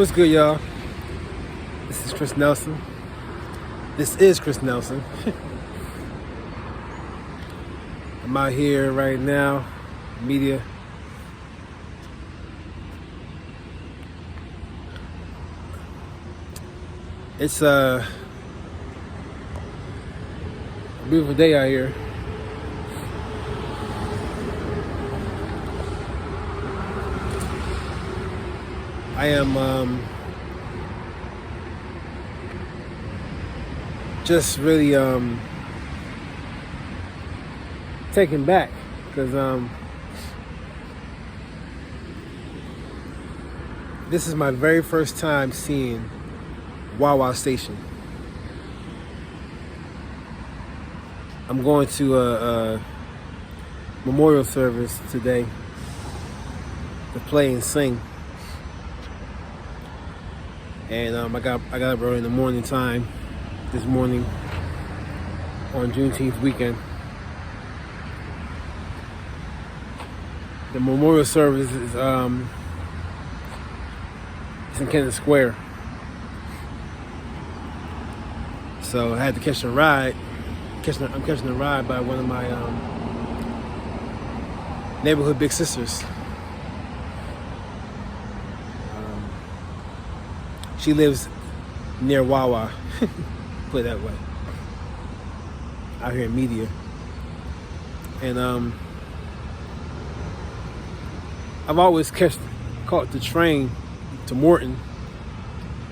What's good, y'all? This is Chris Nelson. This is Chris Nelson. I'm out here right now, media. It's a beautiful day out here. I am just really taken back because this is my very first time seeing Wawa station. I'm going to a memorial service today to play and sing. And I got up early in the morning time this morning on Juneteenth weekend. The memorial service is it's in Kennedy Square. So I had to catch a ride. I'm catching a ride by one of my neighborhood big sisters. She lives near Wawa, put it that way, out here in Media. And I've always caught the train to Morton,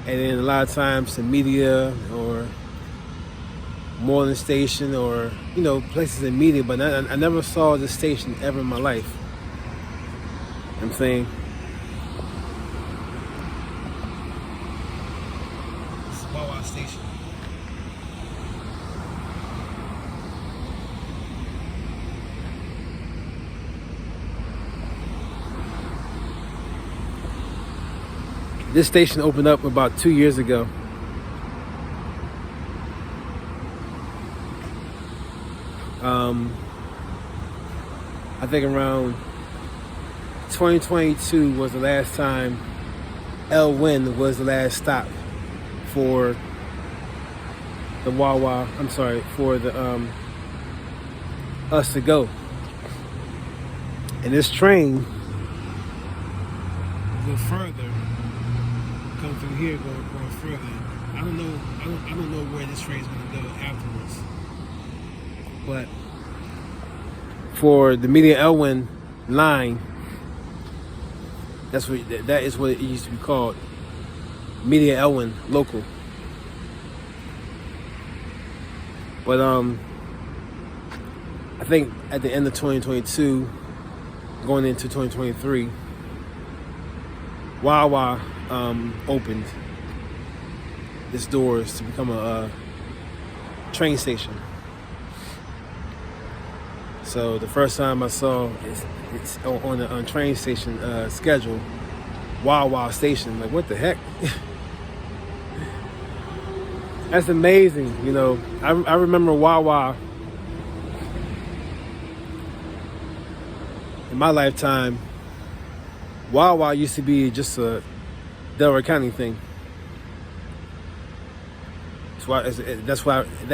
and then a lot of times to Media or Moreland Station, or places in Media, but I never saw this station ever in my life. You know what I'm saying? This is Wawa Station. This station opened up about 2 years ago. I think around 2022 was the last time Elwyn was the last stop for the Wawa. I'm sorry, for the us to go. And this train go further, come through here, going further. I don't know where this train's gonna go afterwards. But for the Media Elwyn line, that is what it used to be called, Media Elwyn Local. But I think at the end of 2022, going into 2023, Wawa opened its doors to become a train station. So the first time I saw it's on the train station schedule, Wawa station. Like, what the heck? That's amazing. I remember Wawa in my lifetime. Wawa used to be just a Delaware County thing. That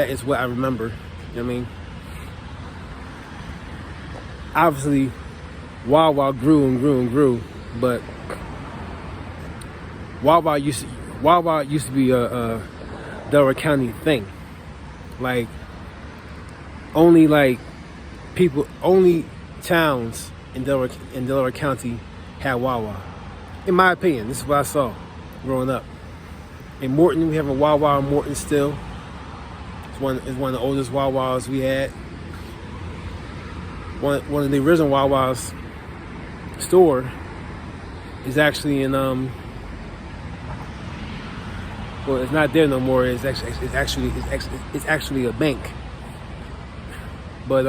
is what I remember. You know what I mean? Obviously, Wawa grew and grew and grew, but Wawa used to be a Delaware County thing. Like, only towns in Delaware County had Wawa. In my opinion, this is what I saw growing up. In Morton, we have a Wawa in Morton still. It's one of the oldest Wawas we had. One of the original Wawa's store is actually in well, it's not there no more. It's actually a bank. But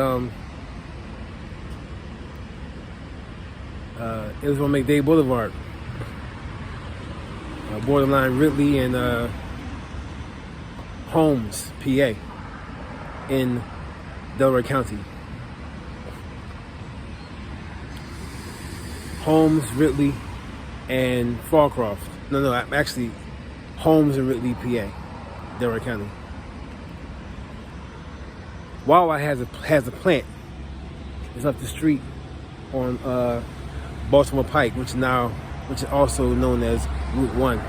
it was on McDade Boulevard, borderline Ridley and Holmes, PA, in Delaware County. Holmes, Ridley, and Fallcroft. No, actually, Holmes and Ridley, PA, Delaware County. Wawa has a plant. It's up the street on Baltimore Pike, which is also known as Route 1.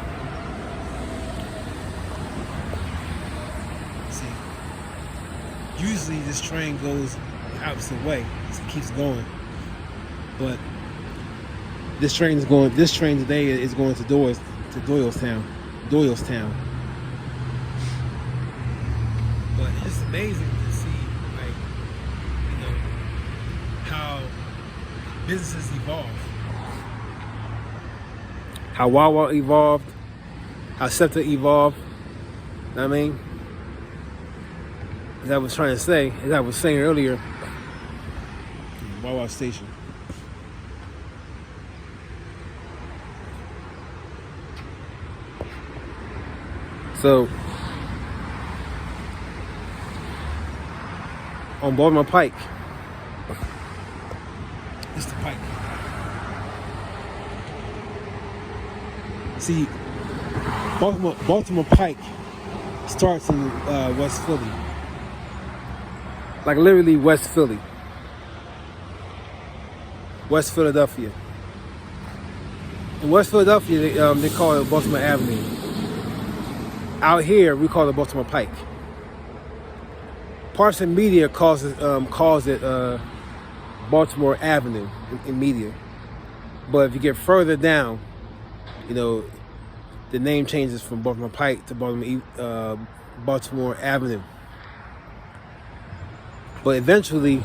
See, usually this train goes the opposite way. It keeps going, but this train today is going to Doylestown. But it's just amazing to see, like, how businesses evolve. How Wawa evolved, how SEPTA evolved. You know what I mean? As I was saying earlier, Wawa station. So, on Baltimore Pike, it's the Pike. See, Baltimore Pike starts in West Philly, like literally West Philly, West Philadelphia. In West Philadelphia, they call it Baltimore Avenue. Out here, we call it Baltimore Pike. Parts of media calls it Baltimore Avenue in media. But if you get further down, the name changes from Baltimore Pike to Baltimore Avenue. But eventually,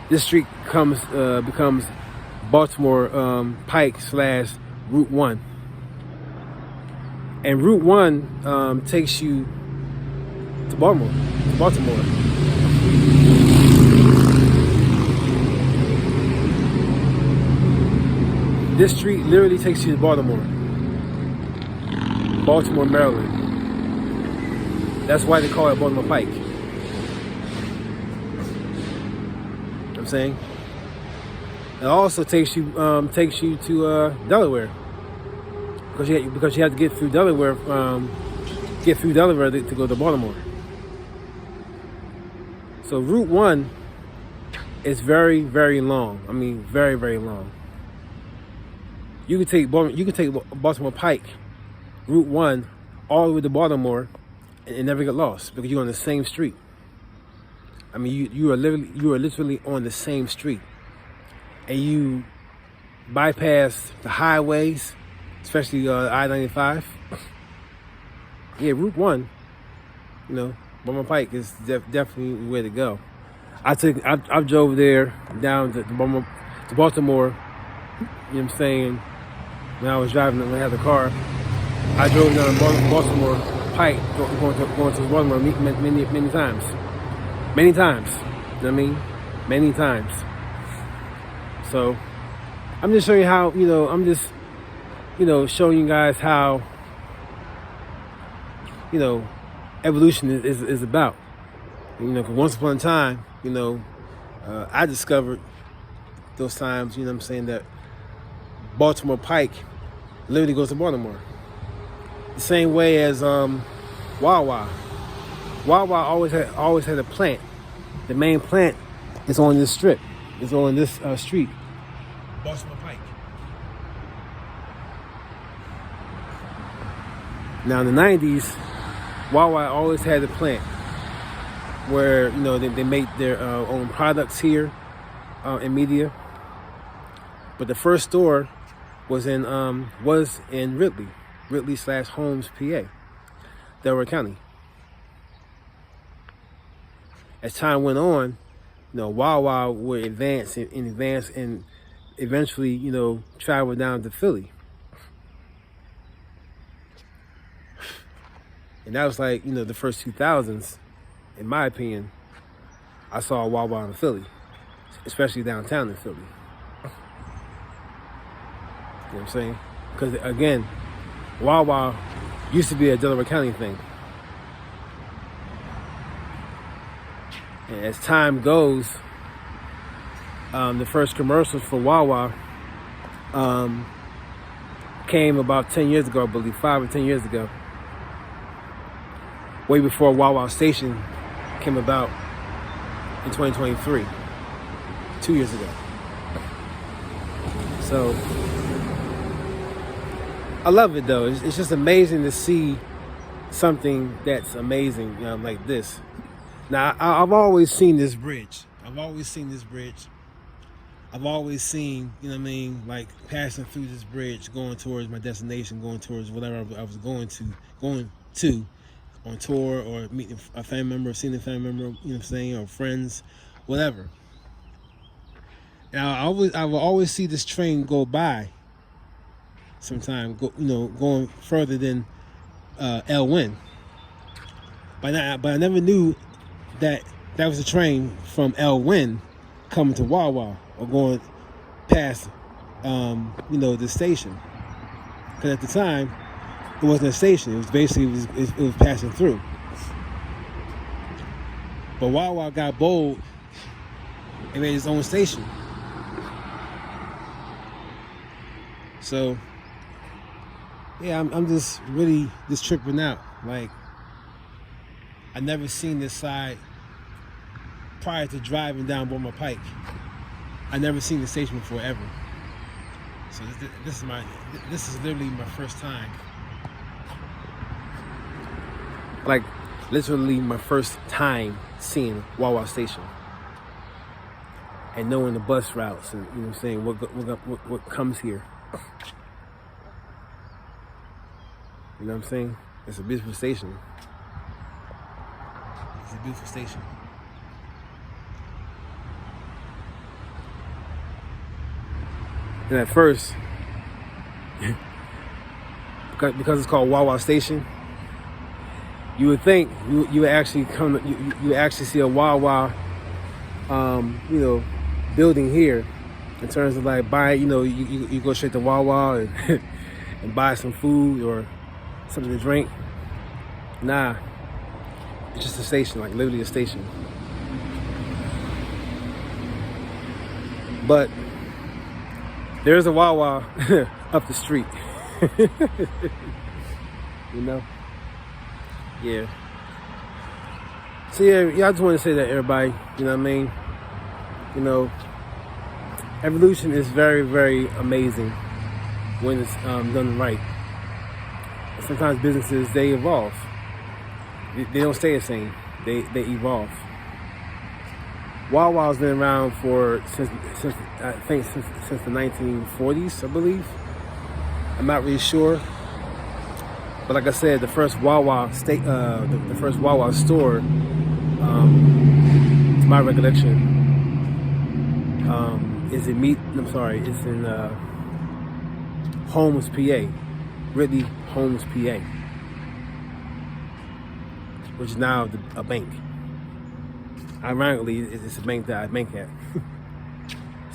this street becomes Baltimore Pike / Route 1. And Route 1 takes you to Baltimore. This street literally takes you to Baltimore, Maryland. That's why they call it Baltimore Pike. You know what I'm saying? It also takes you to Delaware. Because you have to get through Delaware to go to Baltimore. So Route 1 is very, very long. I mean, very, very long. You could take Baltimore Pike, Route 1, all the way to Baltimore, and never get lost because you're on the same street. I mean, you are literally on the same street, and you bypass the highways. Especially I-95. Yeah, Route 1, Baltimore Pike is definitely the way to go. I drove there down to Baltimore, you know what I'm saying, when I was driving, when I had the car. I drove down Baltimore Pike, going to Baltimore many times. Many times, you know what I mean? Many times. So, I'm just showing you how, showing you guys how, evolution is about. Because once upon a time, I discovered those times, that Baltimore Pike literally goes to Baltimore. The same way as Wawa. Wawa always had a plant. The main plant is on this strip. It's on this street. Baltimore Pike. Now in the 90s, Wawa always had a plant where they make their own products here in media. But the first store was in Ridley / Holmes, PA, Delaware County. As time went on, Wawa would advance and eventually travel down to Philly. And that was like, the first 2000s, in my opinion, I saw Wawa in Philly, especially downtown in Philly. You know what I'm saying? Because, again, Wawa used to be a Delaware County thing. And as time goes, the first commercials for Wawa came about 10 years ago, I believe, 5 or 10 years ago. Way before Wawa Station came about in 2023, 2 years ago. So I love it though. It's just amazing to see something that's amazing, like this. Now I've always seen this bridge. I've always seen, like passing through this bridge, going towards my destination, going towards whatever I was going to on tour, or meeting a family member, seeing a family member, or friends, whatever. Now I will always see this train go by sometime, going further than Elwyn. But I never knew that was a train from Elwyn coming to Wawa, or going past, the station. Because at the time, it wasn't a station. It was basically, it was passing through. But Wawa got bold and made his own station. So, yeah, I'm just really just tripping out. Like, I never seen this side prior to driving down Beaumont Pike. I never seen the station before, ever. So this is literally my first time. Like, literally my first time seeing Wawa Station and knowing the bus routes and what comes here. You know what I'm saying? It's a beautiful station. It's a beautiful station. And at first, because it's called Wawa Station, you would think you would actually you would actually see a Wawa, building here, in terms of like buying, you go straight to Wawa and and buy some food or something to drink. Nah, it's just a station, like literally a station. But there's a Wawa up the street. Yeah. So yeah, I just want to say that, everybody, evolution is very, very amazing when it's done right. And sometimes businesses, they evolve. They don't stay the same. They evolve. Wawa's been around since the 1940s, I believe. I'm not really sure. But like I said, the first Wawa the first Wawa store, to my recollection, it's in Holmes, PA, Ridley, Holmes, PA, which is now a bank. Ironically, it's a bank that I bank at.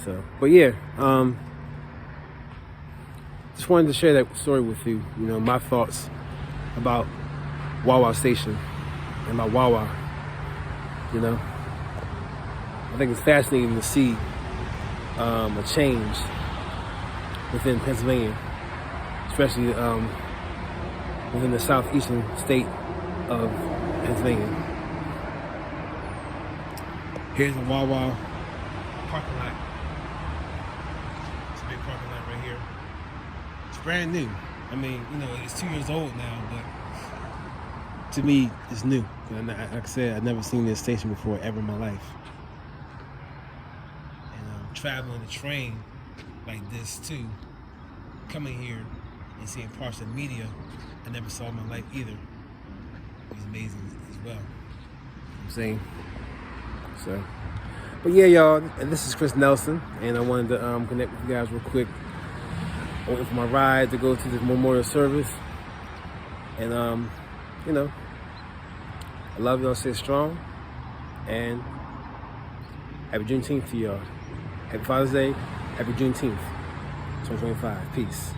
So, but yeah, just wanted to share that story with you. My thoughts about Wawa Station and about Wawa. I think it's fascinating to see a change within Pennsylvania, especially within the southeastern state of Pennsylvania. Here's a Wawa parking lot. It's a big parking lot right here. It's brand new. It's 2 years old now, but to me, it's new. Like I said, I've never seen this station before ever in my life. And traveling the train like this too, coming here and seeing parts of media I never saw in my life either. It was amazing as well. I'm saying. So, but yeah, y'all, this is Chris Nelson, and I wanted to connect with you guys real quick. Waiting for my ride to go to this memorial service. And, I love y'all, stay strong. And happy Juneteenth to y'all. Happy Father's Day. Happy Juneteenth 2025. Peace.